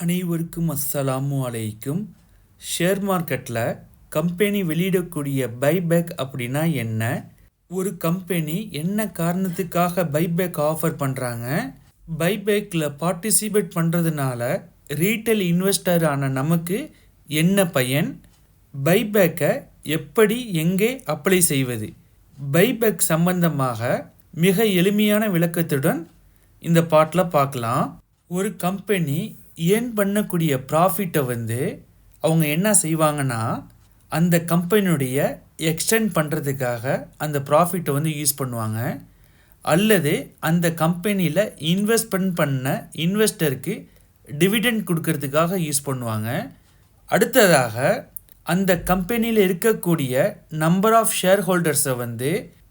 அனைவருக்கும் அஸ்ஸலாமு அலைக்கும். ஷேர் மார்க்கெட்டில் கம்பெனி வெளியிடக்கூடிய பைபேக் அப்படின்னா என்ன, ஒரு கம்பெனி என்ன காரணத்துக்காக பைபேக் ஆஃபர் பண்ணுறாங்க, பைபேக்கில் பார்ட்டிசிபேட் பண்ணுறதுனால ரீட்டைல் இன்வெஸ்டர் ஆன நமக்கு என்ன பயன், பைபேக்கை எப்படி எங்கே அப்ளை செய்வது, பைபேக் சம்பந்தமாக மிக எளிமையான விளக்கத்துடன் இந்த பாட்டில் பார்க்கலாம். ஒரு கம்பெனி ஏர்ன் பண்ணக்கூடிய ப்ராஃபிட்டை அவங்க என்ன செய்வாங்கன்னா, அந்த கம்பெனியுடைய எக்ஸ்டெண்ட் பண்ணுறதுக்காக அந்த ப்ராஃபிட்டை யூஸ் பண்ணுவாங்க, அல்லது அந்த கம்பெனியில் இன்வெஸ்ட்மெண்ட் பண்ண இன்வெஸ்டருக்கு டிவிடெண்ட் கொடுக்கறதுக்காக யூஸ் பண்ணுவாங்க. அடுத்ததாக அந்த கம்பெனியில் இருக்கக்கூடிய நம்பர் ஆஃப் ஷேர் ஹோல்டர்ஸை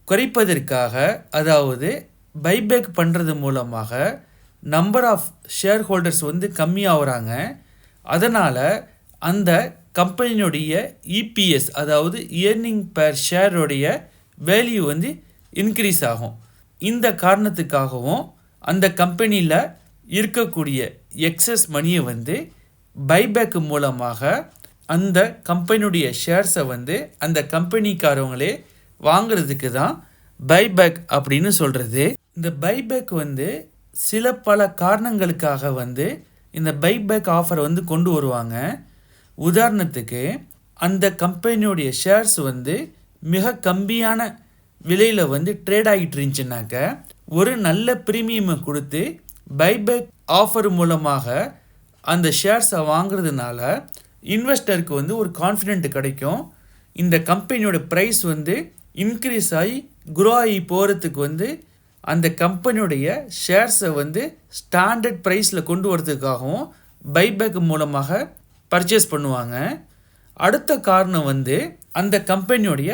குறைப்பதற்காக, அதாவது பைபேக் பண்ணுறது மூலமாக நம்பர் ஆஃப் ஷேர் ஹோல்டர்ஸ் கம்மியாகிறாங்க. அதனால் அந்த கம்பெனியுடைய இபிஎஸ், அதாவது இயர்னிங் பெர் ஷேருடைய வேல்யூ இன்க்ரீஸ் ஆகும். இந்த காரணத்துக்காகவும் அந்த கம்பெனியில் இருக்கக்கூடிய எக்ஸஸ் மணியை பைபேக் மூலமாக அந்த கம்பெனியுடைய ஷேர்ஸை அந்த கம்பெனிக்காரவங்களே வாங்கிறதுக்கு தான் பைபேக் அப்படின்னு சொல்கிறது. இந்த பைபேக் சில பல காரணங்களுக்காக இந்த பைபேக் ஆஃபரை கொண்டு வருவாங்க. உதாரணத்துக்கு, அந்த கம்பெனியுடைய ஷேர்ஸ் மிக கம்மியான விலையில் ட்ரேட் ஆகிட்டு இருந்துச்சுனாக்க, ஒரு நல்ல ப்ரீமியமை கொடுத்து பைபேக் ஆஃபர் மூலமாக அந்த ஷேர்ஸை வாங்குறதுனால இன்வெஸ்டருக்கு ஒரு கான்ஃபிடென்ட் கிடைக்கும். இந்த கம்பெனியோட ப்ரைஸ் இன்க்ரீஸ் ஆகி குரோ ஆகி போகிறதுக்கு அந்த கம்பெனியுடைய ஷேர்ஸை ஸ்டாண்டர்ட் ப்ரைஸில் கொண்டு வரதுக்காகவும் பைபேக் மூலமாக பர்ச்சேஸ் பண்ணுவாங்க. அடுத்த காரணம் அந்த கம்பெனியுடைய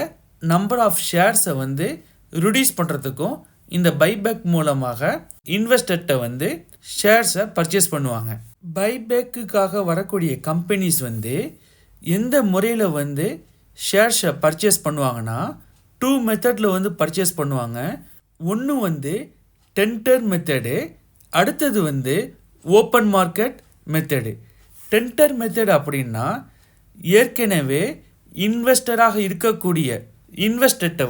நம்பர் ஆஃப் ஷேர்ஸை ரிடியூஸ் பண்ணுறதுக்கும் இந்த பைபேக் மூலமாக இன்வெஸ்டர்கிட்ட ஷேர்ஸை பர்ச்சேஸ் பண்ணுவாங்க. பைபேக்குக்காக வரக்கூடிய கம்பெனிஸ் எந்த முறையில் ஷேர்ஸை பர்ச்சேஸ் பண்ணுவாங்கன்னா, 2 மெத்தடில் பர்ச்சேஸ் பண்ணுவாங்க. ஒன்று டெண்டர் மெத்தடு, அடுத்தது open market method. Tender method அப்படின்னா, ஏற்கனவே இன்வெஸ்டராக இருக்கக்கூடிய இன்வெஸ்டர்கிட்ட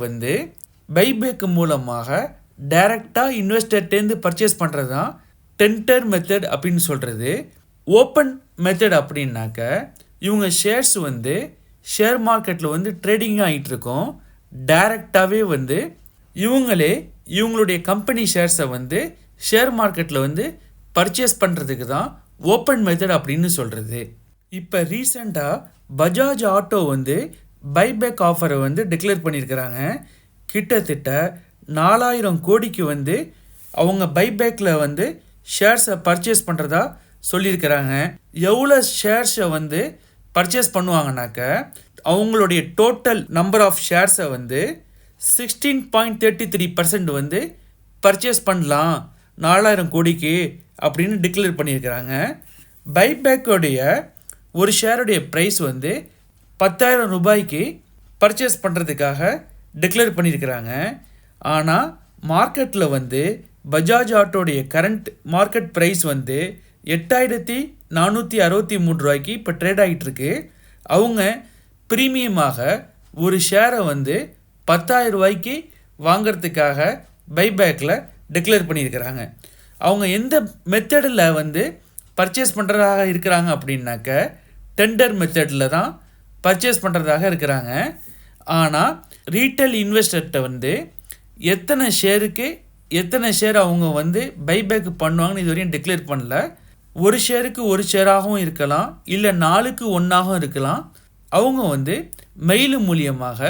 பைபேக் மூலமாக டைரெக்டாக இன்வெஸ்டர்கிட்டேருந்து பர்ச்சேஸ் பண்ணுறது தான் டெண்டர் மெத்தட் அப்படின்னு சொல்கிறது. ஓப்பன் மெத்தட் அப்படின்னாக்க, இவங்க ஷேர்ஸ் ஷேர் மார்க்கெட்டில் ட்ரேடிங் ஆகிட்டுருக்கோம். டைரெக்டாகவே இவங்களே இவங்களுடைய கம்பெனி ஷேர்ஸை ஷேர் மார்க்கெட்டில் பர்ச்சேஸ் பண்ணுறதுக்கு தான் ஓப்பன் மெத்தட் அப்படின்னு சொல்கிறது. இப்போ ரீசெண்டாக பஜாஜ் ஆட்டோ பைபேக் ஆஃபரை டிக்ளேர் பண்ணியிருக்கிறாங்க. கிட்டத்தட்ட 4000 கோடிக்கு அவங்க பைபேக்கில் ஷேர்ஸை பர்ச்சேஸ் பண்ணுறதா சொல்லியிருக்கிறாங்க. எவ்வளோ ஷேர்ஸை பர்ச்சேஸ் பண்ணுவாங்கனாக்க, அவங்களுடைய டோட்டல் நம்பர் ஆஃப் ஷேர்ஸை 16.33% பர்ச்சேஸ் பண்ணலாம் 4000 கோடிக்கு அப்படின்னு டிக்ளேர் பண்ணியிருக்கிறாங்க. பைபேக்கோடைய ஒரு ஷேருடைய ப்ரைஸ் 10,000 ரூபாய்க்கு பர்ச்சேஸ் பண்ணுறதுக்காக டிக்ளேர் பண்ணியிருக்கிறாங்க. ஆனால் மார்க்கெட்டில் பஜாஜ் ஆட்டோடைய கரண்ட் மார்க்கெட் ப்ரைஸ் 8,463 ரூபாய்க்கு இப்போ ட்ரேட் ஆகிட்டுருக்கு. அவங்க ப்ரீமியமாக ஒரு ஷேரை 10,000 ரூபாய்க்கு வாங்கிறதுக்காக பைபேக்கில் டிக்ளேர் பண்ணியிருக்கிறாங்க. அவங்க எந்த மெத்தடில் பர்ச்சேஸ் பண்ணுறதாக இருக்கிறாங்க அப்படின்னாக்க, டெண்டர் மெத்தடில் தான் பர்ச்சேஸ் பண்ணுறதாக இருக்கிறாங்க. ஆனால் ரீட்டைல் இன்வெஸ்டர்கிட்ட எத்தனை ஷேருக்கு எத்தனை ஷேர் அவங்க பைபேக் பண்ணுவாங்கன்னு இது வரையும் டிக்ளேர் பண்ணல. ஒரு ஷேருக்கு ஒரு ஷேராகவும் இருக்கலாம், இல்லை 4க்கு 1ஆகவும் இருக்கலாம். அவங்க மெயில் மூலியமாக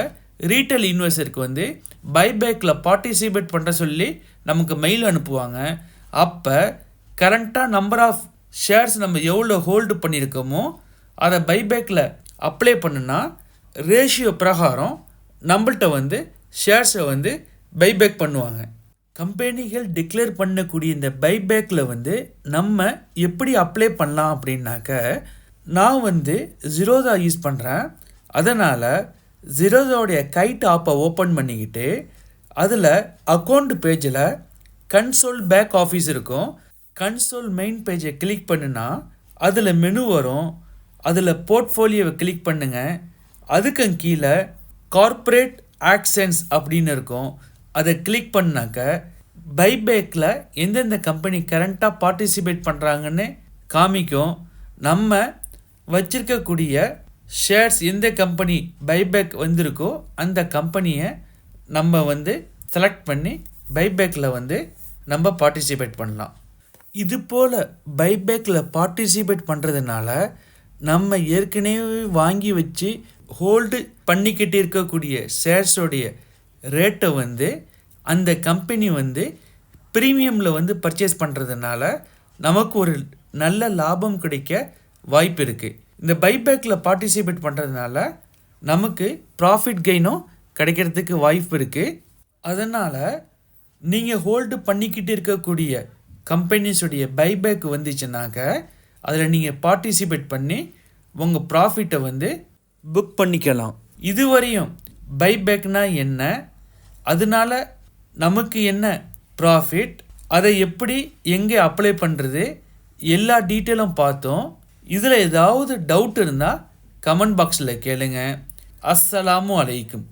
ரீட்டைல் இன்வெஸ்டருக்கு பைபேக்கில் பார்ட்டிசிபேட் பண்ணுற சொல்லி நமக்கு மெயில் அனுப்புவாங்க. அப்போ கரண்ட்டாக நம்பர் ஆஃப் ஷேர்ஸ் நம்ம எவ்வளோ ஹோல்டு பண்ணியிருக்கோமோ அதை பைபேக்கில் அப்ளை பண்ணுனா ரேஷியோ பிரகாரம் நம்மள்கிட்ட ஷேர்ஸை பைபேக் பண்ணுவாங்க. கம்பெனிகள் டிக்ளேர் பண்ணக்கூடிய இந்த பைபேக்கில் நம்ம எப்படி அப்ளை பண்ணலாம் அப்படின்னாக்க, நான் ஜிரோதா யூஸ் பண்ணுறேன். அதனால் ஜிரோதாவுடைய கைட் ஆப்பை ஓப்பன் பண்ணிக்கிட்டு அதில் அக்கௌண்ட் பேஜில் கன்சோல் பேக் ஆஃபீஸ் இருக்கும். கன்சோல் மெயின் பேஜை கிளிக் பண்ணுனா அதில் மெனு வரும். அதில் போர்ட்ஃபோலியோவை கிளிக் பண்ணுங்கள். அதுக்கு கீழே கார்ப்பரேட் ஆக்ஷன்ஸ் அப்படின்னு இருக்கும். அதை கிளிக் பண்ணாக்க பைபேக்கில் எந்தெந்த கம்பெனி கரண்ட்டாக பார்ட்டிசிபேட் பண்ணுறாங்கன்னு காமிக்கும். நம்ம வச்சிருக்கக்கூடிய ஷேர்ஸ் எந்த கம்பெனி பைபேக் வந்திருக்கோ அந்த கம்பெனியை நம்ம செலக்ட் பண்ணி பைபேக்கில் நம்ம பார்ட்டிசிபேட் பண்ணலாம். இது போல் பைபேக்கில் பார்ட்டிசிபேட் பண்ணுறதுனால நம்ம ஏற்கனவே வாங்கி வச்சு ஹோல்டு பண்ணிக்கிட்டு இருக்கக்கூடிய ஷேர்ஸோடைய ரேட்டை அந்த கம்பெனி ப்ரீமியமில் பர்ச்சேஸ் பண்ணுறதுனால நமக்கு ஒரு நல்ல லாபம் கிடைக்க வாய்ப்பு இருக்குது. இந்த பைபேக்கில் பார்ட்டிசிபேட் பண்ணுறதுனால நமக்கு ப்ராஃபிட் கெயினும் கிடைக்கிறதுக்கு வாய்ப்பு இருக்குது. அதனால் நீங்கள் ஹோல்டு பண்ணிக்கிட்டு இருக்கக்கூடிய கம்பெனிஸுடைய பைபேக் வந்துச்சுனாக்க அதில் நீங்கள் பார்ட்டிசிபேட் பண்ணி உங்கள் ப்ராஃபிட்டை புக் பண்ணிக்கலாம். இதுவரையும் பைபேக்னா என்ன, அதனால் நமக்கு என்ன ப்ராஃபிட், அதை எப்படி எங்கே அப்ளை பண்ணுறது, எல்லா டீட்டெயிலும் பார்த்தோம். இதில் ஏதாவது டவுட் இருந்தால் கமெண்ட் பாக்ஸில் கேளுங்க. அஸ்ஸலாமு அலைக்கும்.